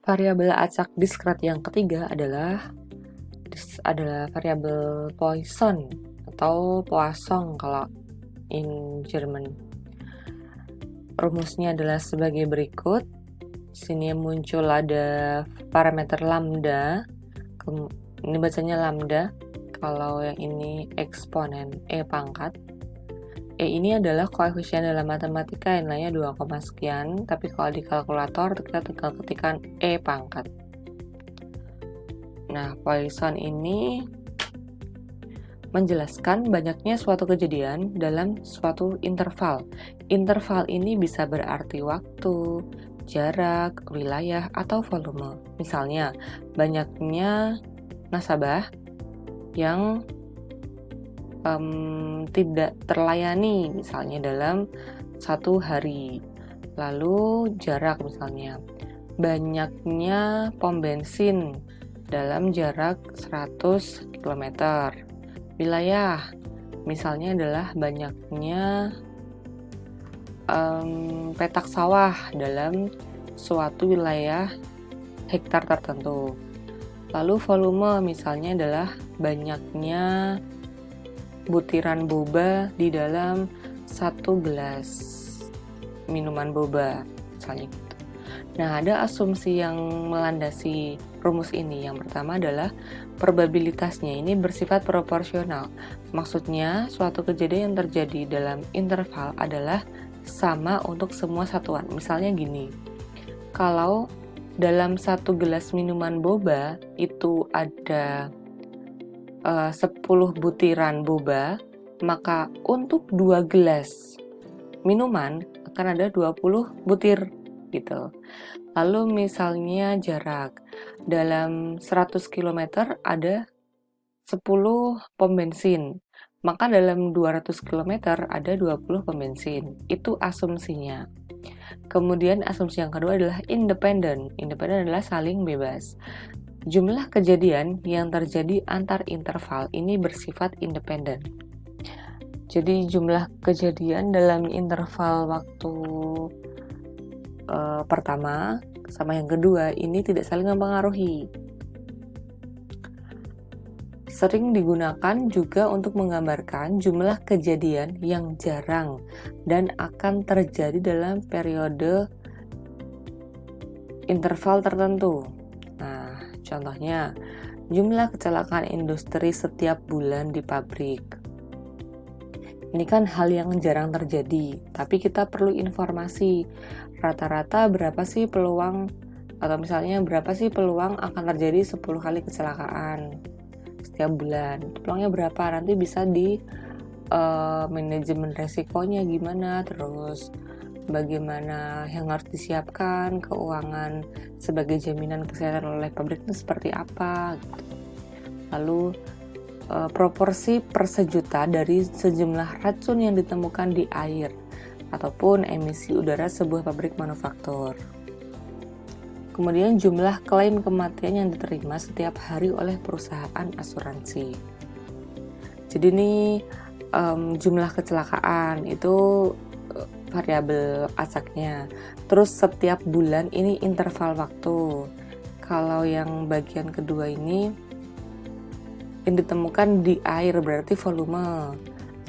Variabel acak diskret yang ketiga adalah variabel Poisson atau Poisson kalau in German. Rumusnya adalah sebagai berikut. Sini muncul ada parameter lambda. Ini bacanya lambda. Kalau yang ini eksponen E pangkat. E ini adalah koefisien dalam matematika, nilainya 2, sekian. Tapi kalau di kalkulator kita tinggal ketikkan E pangkat. Nah, Poisson ini menjelaskan banyaknya suatu kejadian dalam suatu interval. Interval ini bisa berarti waktu, jarak, wilayah, atau volume. Misalnya, banyaknya nasabah yang tidak terlayani, misalnya dalam satu hari. Lalu jarak misalnya, banyaknya pom bensin dalam jarak 100 km. Wilayah, misalnya adalah banyaknya petak sawah dalam suatu wilayah hektar tertentu. Lalu volume, misalnya adalah banyaknya butiran boba di dalam satu gelas minuman boba, misalnya gitu. Nah, ada asumsi yang melandasi rumus ini. Yang pertama adalah probabilitasnya ini bersifat proporsional. Maksudnya, suatu kejadian yang terjadi dalam interval adalah sama untuk semua satuan. Misalnya gini, kalau dalam satu gelas minuman boba itu ada 10 butiran boba, maka untuk 2 gelas minuman akan ada 20 butir gitu. Lalu misalnya jarak, dalam 100 km ada 10 pom bensin, maka dalam 200 km ada 20 pom bensin. Itu asumsinya. Kemudian asumsi yang kedua adalah independen. Independen adalah saling bebas. Jumlah kejadian yang terjadi antar interval ini bersifat independen. Jadi jumlah kejadian dalam interval waktu pertama sama yang kedua ini tidak saling mempengaruhi. Sering digunakan juga untuk menggambarkan jumlah kejadian yang jarang dan akan terjadi dalam periode interval tertentu. Nah, contohnya, jumlah kecelakaan industri setiap bulan di pabrik. Ini kan hal yang jarang terjadi, tapi kita perlu informasi. Rata-rata berapa sih peluang, atau misalnya berapa sih peluang akan terjadi 10 kali kecelakaan setiap bulan. Peluangnya berapa? Nanti bisa di manajemen resikonya gimana, terus bagaimana yang harus disiapkan, keuangan sebagai jaminan kesehatan oleh pabrik itu seperti apa gitu. Lalu proporsi per sejuta dari sejumlah racun yang ditemukan di air ataupun emisi udara sebuah pabrik manufaktur. Kemudian jumlah klaim kematian yang diterima setiap hari oleh perusahaan asuransi. Jadi ini jumlah kecelakaan itu variabel acaknya. Terus setiap bulan ini interval waktu. Kalau yang bagian kedua ini yang ditemukan di air berarti volume.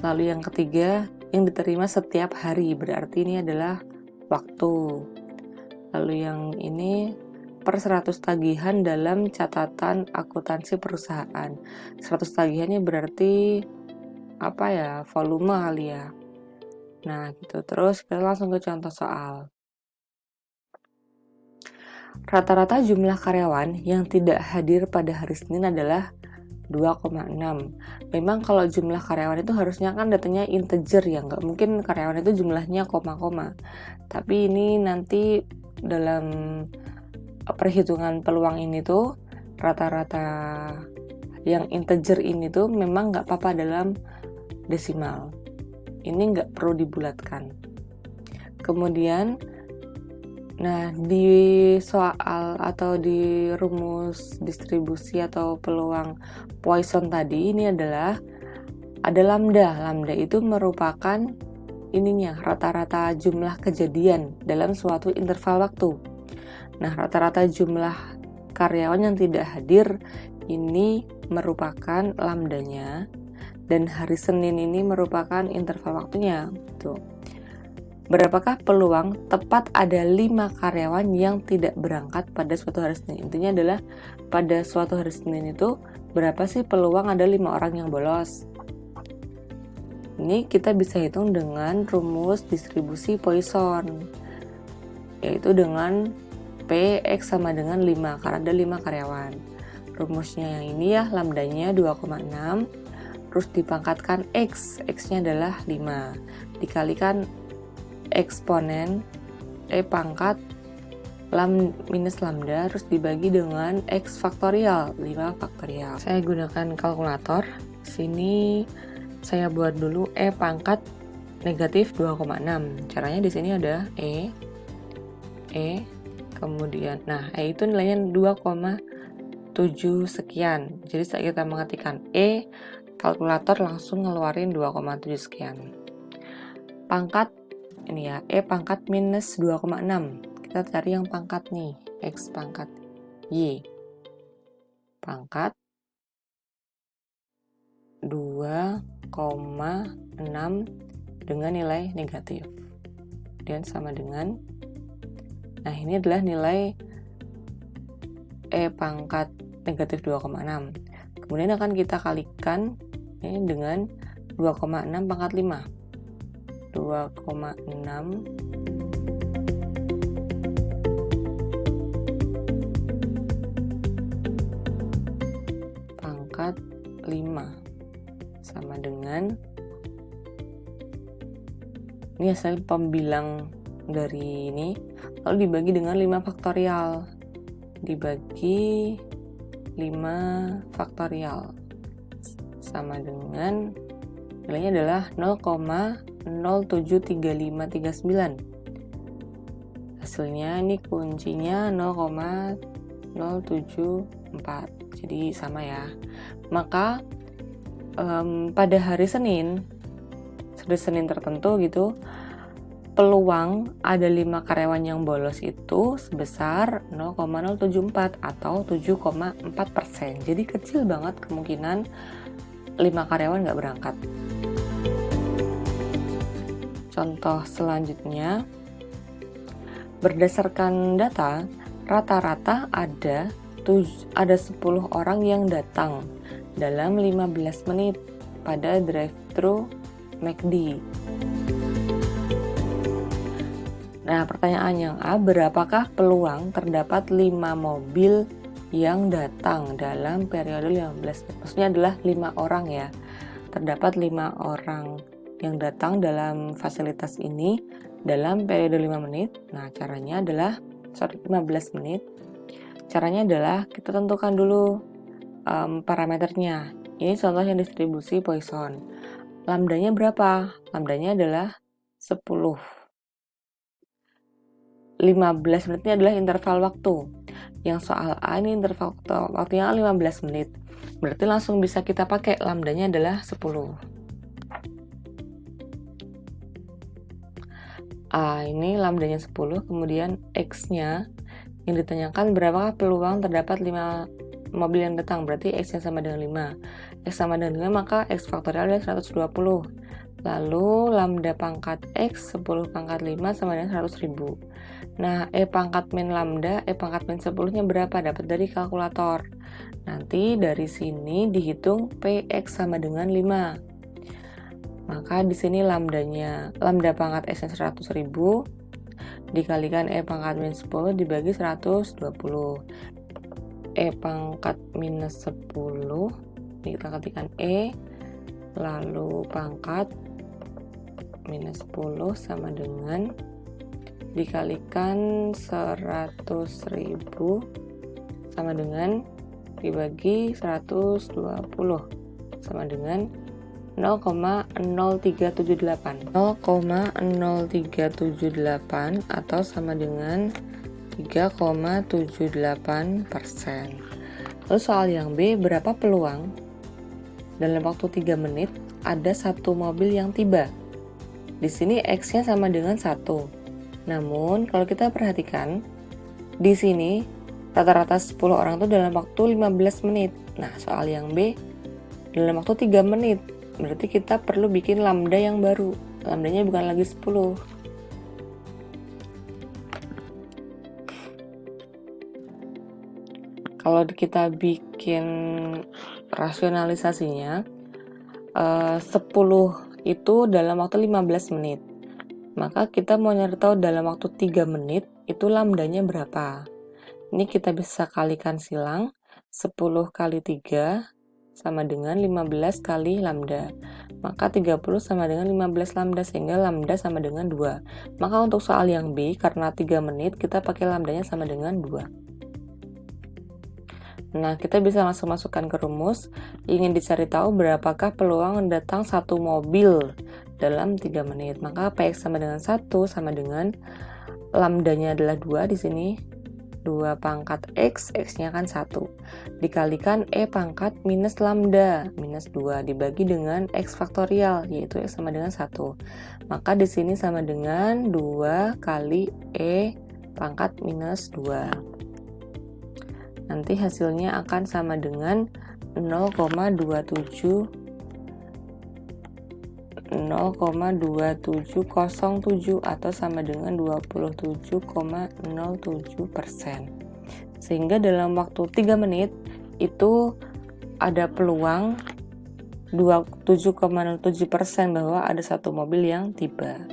Lalu yang ketiga yang diterima setiap hari berarti ini adalah waktu. Lalu yang ini per 100 tagihan dalam catatan akuntansi perusahaan. 100 tagihannya berarti apa ya, volume kali ya. Nah gitu, terus kita langsung ke contoh soal. Rata-rata jumlah karyawan yang tidak hadir pada hari Senin adalah 2,6. Memang kalau jumlah karyawan itu harusnya kan datanya integer ya, nggak mungkin karyawan itu jumlahnya koma-koma. Tapi ini nanti dalam perhitungan peluang ini tuh rata-rata yang integer ini tuh memang nggak apa-apa dalam desimal. Ini nggak perlu dibulatkan. Kemudian, nah di soal atau di rumus distribusi atau peluang Poisson tadi ini adalah ada lambda. Lambda itu merupakan ininya rata-rata jumlah kejadian dalam suatu interval waktu. Nah, rata-rata jumlah karyawan yang tidak hadir ini merupakan lambdanya, dan hari Senin ini merupakan interval waktunya. Tuh. Berapakah peluang tepat ada 5 karyawan yang tidak berangkat pada suatu hari Senin? Intinya adalah pada suatu hari Senin itu berapa sih peluang ada 5 orang yang bolos? Ini kita bisa hitung dengan rumus distribusi Poisson, yaitu dengan Px sama dengan 5 karena ada 5 karyawan. Rumusnya yang ini ya, lambdanya 2,6, terus dipangkatkan X, X-nya adalah 5, dikalikan eksponen pangkat minus lambda, terus dibagi dengan X faktorial, 5 faktorial. Saya gunakan kalkulator. Sini saya buat dulu pangkat negatif 2,6. Caranya di sini ada kemudian, nah itu nilainya 2,7 sekian. Jadi saat kita mengetikkan kalkulator langsung ngeluarin 2,7 sekian. Pangkat ini ya, pangkat minus 2,6. Kita cari yang pangkat nih, X pangkat Y. Pangkat 2,6 dengan nilai negatif. Dan sama dengan, nah ini adalah nilai pangkat negatif 2,6. Kemudian akan kita kalikan ini dengan 2,6 pangkat 5. 2,6 pangkat 5 sama dengan, ini hasil pembilang dari ini, lalu dibagi dengan 5 faktorial, dibagi 5 faktorial sama dengan nilainya adalah 0,073539. Hasilnya ini kuncinya 0,074. Jadi sama ya. Maka pada hari Senin tertentu gitu, peluang ada 5 karyawan yang bolos itu sebesar 0,074 atau 7,4%. Jadi kecil banget kemungkinan 5 karyawan nggak berangkat. Contoh selanjutnya, berdasarkan data, rata-rata ada 10 orang yang datang dalam 15 menit pada drive-thru McD. Nah, pertanyaan yang A, berapakah peluang terdapat 5 mobil yang datang dalam periode 15 menit? Maksudnya adalah 5 orang ya. Terdapat 5 orang yang datang dalam fasilitas ini dalam periode 5 menit. Nah, caranya adalah 15 menit. Caranya adalah kita tentukan dulu parameternya. Ini contohnya distribusi Poisson. Lambdanya berapa? Lambdanya adalah 10. 15 menitnya adalah interval waktu. Yang soal A ini interval waktunya 15 menit. Berarti langsung bisa kita pakai lambdanya adalah 10. A ini lambdanya 10, kemudian X-nya yang ditanyakan berapakah peluang terdapat 5 mobil yang datang, berarti X-nya sama dengan 5. X sama dengan 5, maka X faktorial adalah 120. Lalu lambda pangkat X 10 pangkat 5 sama dengan 100.000. Nah, pangkat min lambda, pangkat min 10-nya berapa? Dapat dari kalkulator. Nanti dari sini dihitung PX sama dengan 5. Maka di sini lambda pangkat X-nya 100.000 dikalikan pangkat min 10 dibagi 120. Pangkat minus 10 kita ketikkan lalu pangkat minus 10 sama dengan dikalikan 100.000 sama dengan dibagi 120 sama dengan 0,0378 atau sama dengan 3,78%. Lalu soal yang B, berapa peluang dalam waktu 3 menit ada 1 mobil yang tiba? Di sini X-nya sama dengan 1. Namun kalau kita perhatikan Di sini rata-rata 10 orang itu dalam waktu 15 menit. Nah, soal yang B dalam waktu 3 menit. Berarti kita perlu bikin lambda yang baru. Lambdanya bukan lagi 10. Kalau kita bikin rasionalisasinya, 10 itu dalam waktu 15 menit. Maka kita mau nyari tahu dalam waktu 3 menit itu lambdanya berapa. Ini kita bisa kalikan silang, 10 kali 3 sama dengan 15 kali lambda. Maka 30 sama dengan 15 lambda, sehingga lambda sama dengan 2. Maka untuk soal yang B, karena 3 menit, kita pakai lambdanya sama dengan 2. Nah, kita bisa langsung masukkan ke rumus. Ingin dicari tahu berapakah peluang datang satu mobil dalam 3 menit. Maka Px sama dengan 1 sama dengan lambdanya adalah 2 di sini. 2 pangkat X, X-nya kan 1. Dikalikan E pangkat minus lambda, minus 2, dibagi dengan X faktorial, yaitu X sama dengan 1. Maka di sini sama dengan 2 kali E pangkat minus 2. Nanti hasilnya akan sama dengan 0,2707 atau sama dengan 27,07%. Sehingga dalam waktu 3 menit itu ada peluang 27,07% bahwa ada satu mobil yang tiba.